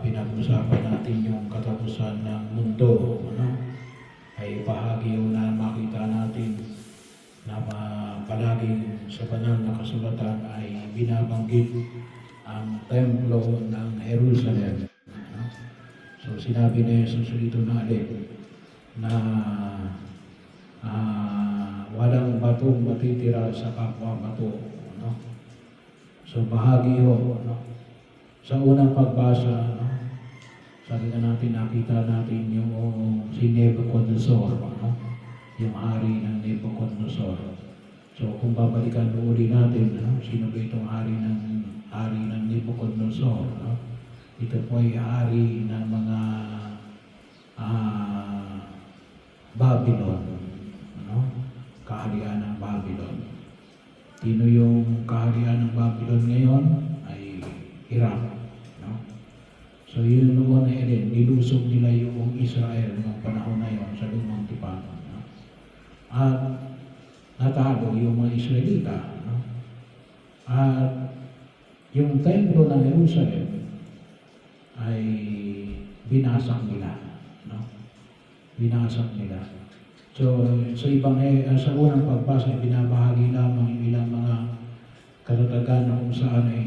pinag-usapan natin yung katapusan ng mundo, ano? Ay bahagi yun na makita natin na palaging sa banal na kasulatan ay binabanggit ang templo ng Jerusalem. Ano? So sinabi ni Jesus dito natin na walang batong matitira sa kapwa bato. Ano? So bahagi yun. Ano? Sa unang pagbasa, ano? Sabi na natin, nakita natin yung si Nebuchadnezzar, ano? Yung hari ng Nebuchadnezzar. So kung babalikan uli natin, ano? Sino ba itong hari ng Nebuchadnezzar? Ano? Ito po ay hari ng mga Babylon, ano? Kaharian ng Babylon. Sino yung kaharian ng Babylon ngayon? Ay Iraq. No? So yun noon ay din, nilusog nila yung Israel noong panahon na yun sa Lumang Tipan. No? At natalo yung mga Israelita. No? At yung templo ng Jerusalem ay binasak nila. No? Binasak nila. So sa unang pagbasa, binabahagi lamang yung ilang mga katatagan na kung saan ay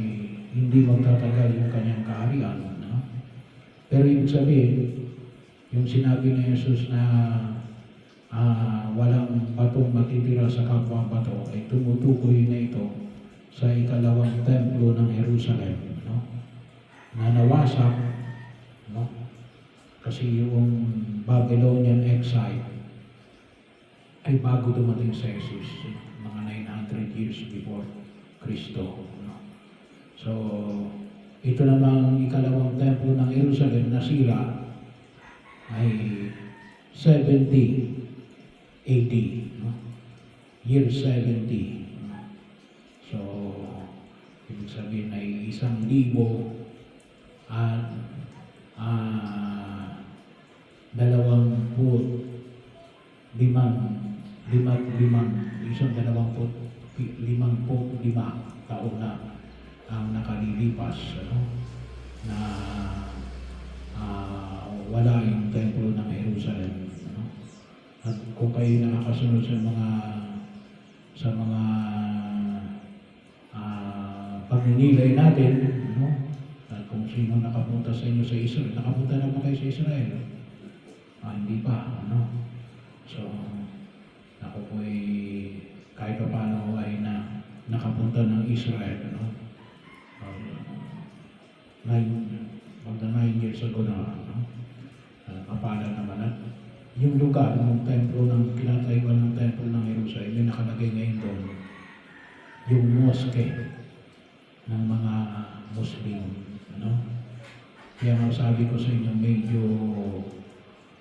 hindi magtatagal yung kanyang kaharian. No? Pero ibig sabihin, yung sinabi ni Jesus na walang batong matitira sa kapwa bato, ay tumutukoy na ito sa ikalawang templo ng Jerusalem. No? Na nawasak, no? Kasi yung Babylonian exile ay bago dumating sa Jesus, mga 900 years before Kristo. No? So, ito namang ikalawang templo ng Jerusalem na sira ay 70 AD. No? Year 70. No? So, ibig sabihin ay 1,000 at 55 taon na ang nakalilipas, ano, na wala yung templo ng Jerusalem. Ano? At kung kayo nakakasunod sa mga pagninilay natin, ano, at kung sino nakapunta sa inyo sa Israel, nakapunta na ba kayo sa Israel? Hindi pa, ano? So, ako po ay kahit pa paano ay nakapunta ng Israel, ano? Magda 9 years ago na, ano? Kapala naman at yung lugar ng templo ng kinatayuan ng templo ng Jerusalem, yung nakalagay ngayon doon, yung mosque ng mga Muslim, ano? Kaya sabi ko sa inyo, medyo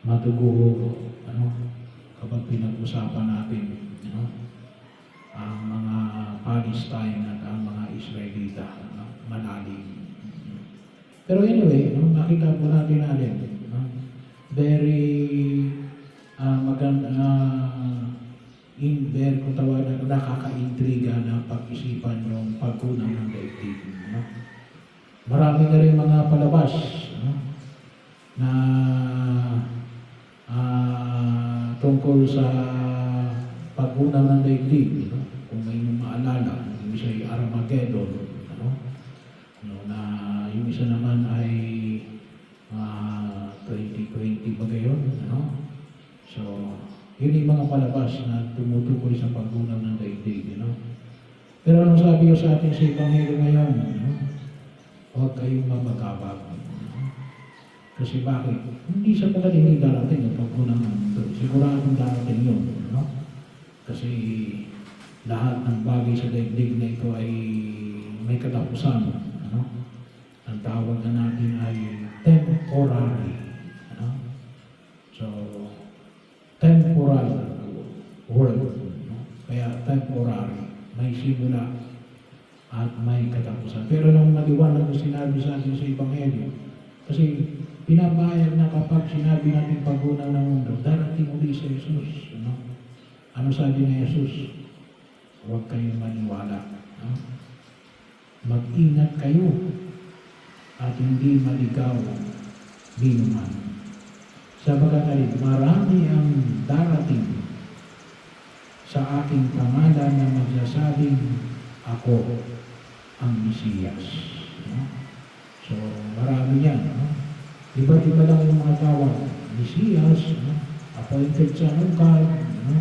matuguho, ano, kapag pinag-usapan natin, ano, ang mga Palestine at ang mga Israelita, ano, malalim. Pero anyway, no, nakita po natin, no, very maganda, very kung tawagan, nakaka-intriga na pag-isipan yung pagkunang ng daigdig. No? Marami na rin mga palabas, no, na tungkol sa paggunaw ng daigdig, no? Kung may maalala, yung isa ay Armageddon, ano? No, na yung isa naman ay 2020 ba gayon, ano? So, yun yung mga palabas na tumutukoy sa paggunaw ng daigdig, no? Pero anong sabi ko sa atin sa Ebanghelyo ngayon, no? Huwag kayong mabagabag. Kasi bakit? Hindi sa pagkaling darating ang paggunang ng mundo. Siguradong darating yun. No? Kasi lahat ng bagay sa daigdig na ito ay may katapusan. Ano? Ang tawag na natin ay temporary. Ano? So, temporal world. No? Kaya temporary. May simula at may katapusan. Pero nung maliwanag na sinabi sa atin sa Ebanghelyo, kasi pinabayag na kapag sinabi natin paggunaw ng mundo, darating uli sa Jesus. Ano? Ano sabi ni Jesus? Huwag kayong maniwala. No? Mag-ingat kayo. at hindi maligaw binuman. Sapagkat marami ang darating sa aking pangalan na magsasabing ako ang Mesiyas. No? So, marami yan. No? Iba't-iba lang yung mga tawag. Mesiyas, no? Appointed Son of God, no?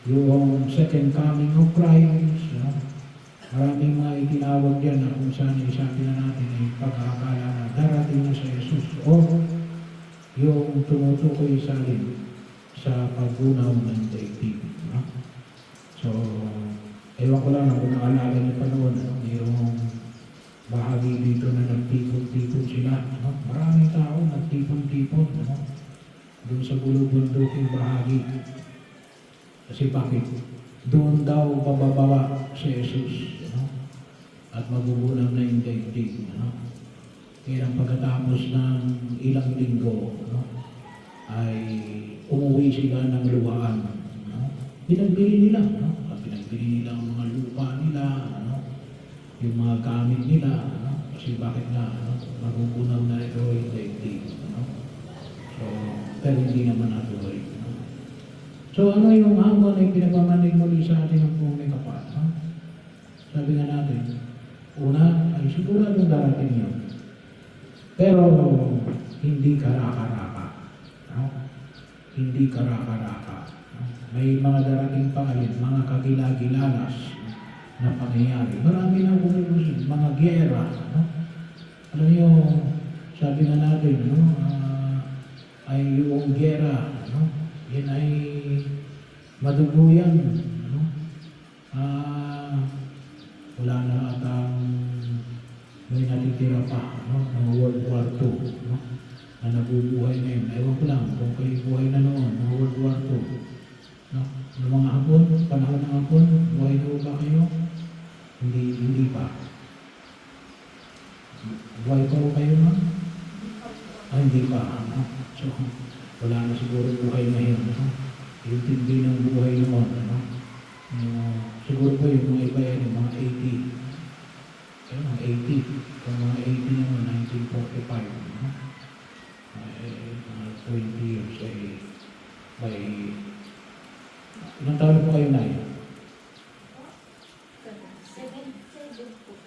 Yung second coming of Christ, no? Maraming mga itinawag yan na kung saan isabi na natin ay pag-aakala na darating na sa Jesus o yung tumutukoy sa atin sa paggunaw ng daigdig. No? So, ewan ko lang kung naalala niyo pa noon, mayroong bahagi dito na nagtipon-tipon sila. No? Maraming tao nagtipon-tipon, no? Doon sa bulubunduking bahagi. Kasi bakit? Doon daw bababa si Jesus, no? At magugunaw na yung daigdig. No? Kaya pagkatapos ng ilang linggo, no? Ay umuwi sila ng luhaan. No? Pinagbili nila. No? Pinagbili nila ang mga lupa nila, no? Yung mga gamit nila. No? Kasi bakit nga, no? Magugunaw na ito yung daigdig. No? So, pero hindi naman natuloy. No? So, ano yung hamon ay pinagmamanig muli sa atin ng buong may kapal? No? Sabi nga natin, una ay siguradong darating yun. Pero, hindi karaka-raka. No? Hindi karaka-raka. No? May mga darating pa alin, mga kagilagilalas na pangyayari. Marami na bumubusin, mga giyera. No? Alam niyo, sabi nga natin, no? Ay yung giyera, no? Yan ay maduguyan. No? Wala na atang may natitira pa, no? Ng World War II, no? Na nabubuhay na yun. Ewan ko lang kung kayo buhay na noon, ng World War II. No? Ng mga hapon, panahon ng hapon, buhay na ba kayo? Hindi pa. Buhay pa ba kayo, no? Hindi pa. No? So, wala na siguro buhay na yun. No? Yung tindi ng buhay noon. No? Siguro po yung mga iba yan, yung mga 80. Kaya mga 80. Kung mga 80 naman, 1945. No? Mga 20 years ay by... Ilang taon po kayo na yun?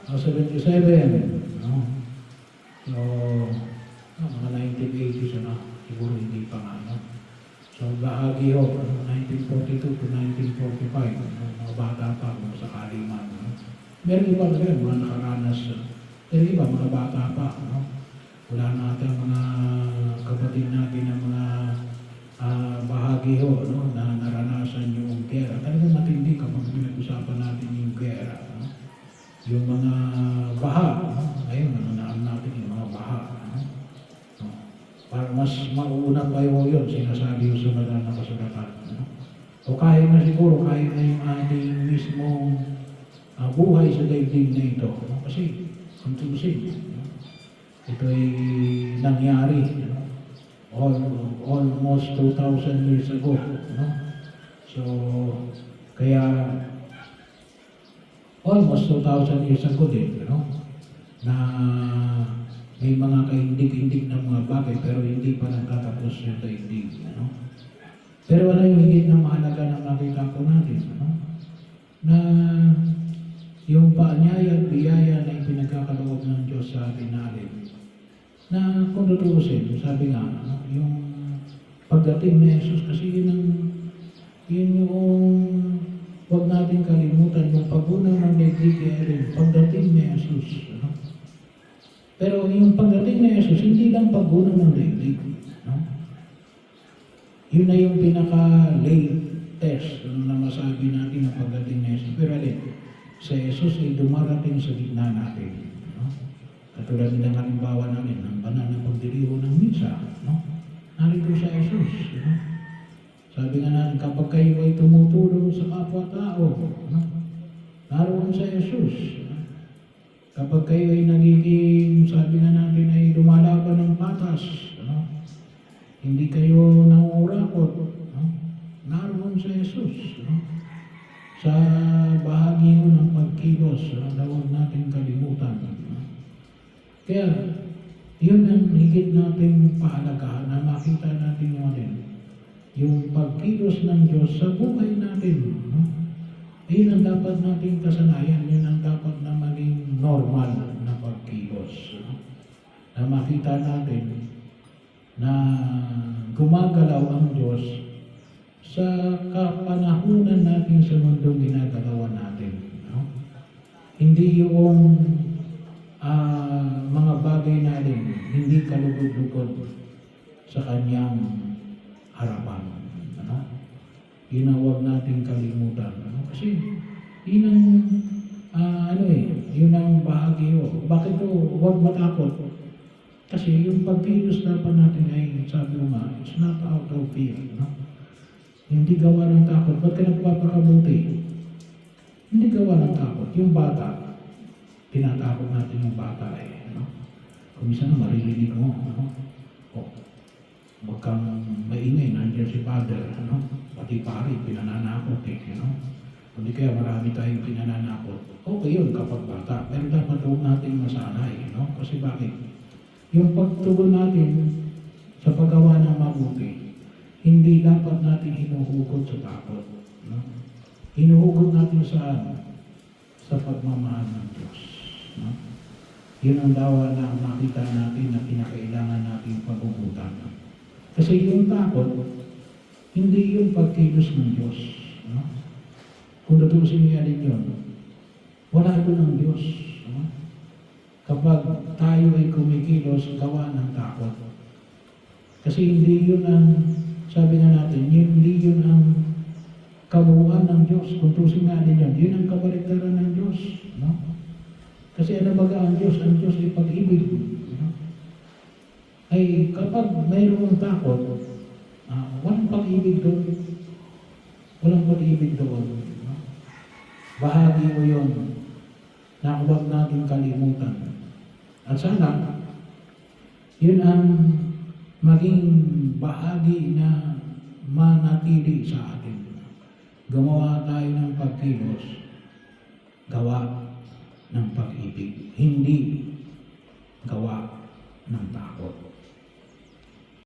77. No? So, mga 1980s na. Siguro hindi pa nga. No? So, bahagi ho, 1942 to 1945, mga bata pa kung sakali man. No? Meron iba rin, mga nakaranas. Pero iba, mga bata pa. No? Wala natin mga kapatid natin na mga bahagi ho, no? Na naranasan yung gera. Talagang matindi kapag pinag-usapan natin yung gera. No? Yung mga baha. No? Ngayon, nanaan natin yung mga baha. Para mas mauunang kayo yun, sinasabi yung sa banal na kasulatan. No? O kahit na siguro, kahit na yung ating mismong buhay sa daigdig na ito. No? Kasi, kung tusin, no? Ito ay nangyari. No? Almost 2,000 years ago. No? So, kaya, almost 2,000 years ago din, no? Na may mga kaindig-indig na mga bagay pero hindi pa nagtatapos yung daigdig. Ano? Pero ano yung higit na mahalaga na makita ko natin? Ano? Na yung paanyaya at biyaya na ipinagkakaloob ng Diyos sa atin natin. Na kung tutuusin, sabi nga, ano? Yung pagdating ni Jesus kasi yun yung huwag natin kalimutan yung paggunaw ng daigdig rin, pagdating ni Jesus. Ano? Pero yung pagdating ni Jesus, hindi lang paggunaw ng daigdig. No? Yun na yung pinaka-latest na masabi natin na pagdating ni Jesus. Pero alin, si Jesus ay dumarating sa gitna natin. No? Katulad ng halimbawa namin, ang banal na pagdiriho ng misa. No? Narito sa Jesus. No? Sabi nga natin, kapag kayo ay tumutulong sa kapwa-tao, no? Naroon sa Jesus. No? Kapag kayo ay nagiging, sabi nga natin, ay lumalaban ng patas, no? Hindi kayo nangurakot, no? Naroon sa Jesus. No? Sa bahagi mo ng pagkilos, huwag natin kalimutan. No? Kaya, yun ang higit nating pahalagahan na makita natin yung yung pagkilos ng Diyos sa buhay natin. No? Yun ang dapat nating kasanayan, yun ang dapat na maging normal na pagkilos. No? Na makita natin na gumagalaw ang Diyos sa kapanahunan natin sa mundong ginagalawan natin. No? Hindi yung mga bagay natin, hindi kalugod-lugod sa kanyang harapan. Ano? Yun ang huwag nating kalimutan. Ano? Kasi yun ang yun ang bahagi o. Bakit ko huwag matakot? Kasi yung pagkilos dapat natin ay, sabi mo nga, it's not out of fear. No? Hindi gawa ng takot. Ba't ka nagpapakabuti? Hindi gawa ng takot. Yung bata, tinatakot natin yung bata ano? Kung minsan maririnig mo, ano? Huwag kang maingay, nandiyan si Father, ano? Pati pari, pinananakot ano? Hindi kaya marami tayong pinananakot. Okay yun kapag bata, pero dapat huwag natin masanay, ano? Kasi bakit? Yung pagtugon natin sa paggawa ng mabuti, hindi dapat natin hinuhugot sa takot. No? Hinuhugot natin sa pagmamahal ng Diyos. No? Yun ang dawa na makita natin na kinakailangan natin paghugutan. Kasi yung takot, hindi yung pagkilos ng Diyos. No? Kung tutusin niya din yun, wala ito ng Diyos. No? Kapag tayo ay kumikilos, gawa ng takot. Kasi hindi yun ang, sabi nga natin, hindi yun ang kabuuan ng Diyos. Kung tusin nga din yun ang kabaliktaran ng Diyos. No? Kasi ano baga ang Diyos? Ang Diyos ay pag-ibig. No? Ay kapag mayroong takot, walang pag-ibig doon. Walang pag-ibig doon. No? Bahagi mo yun na huwag natin kalimutan. At sana, yun ang maging bahagi na manatili sa atin. Gumawa tayo ng pagkilos, gawa ng pag-ibig, hindi gawa ng takot.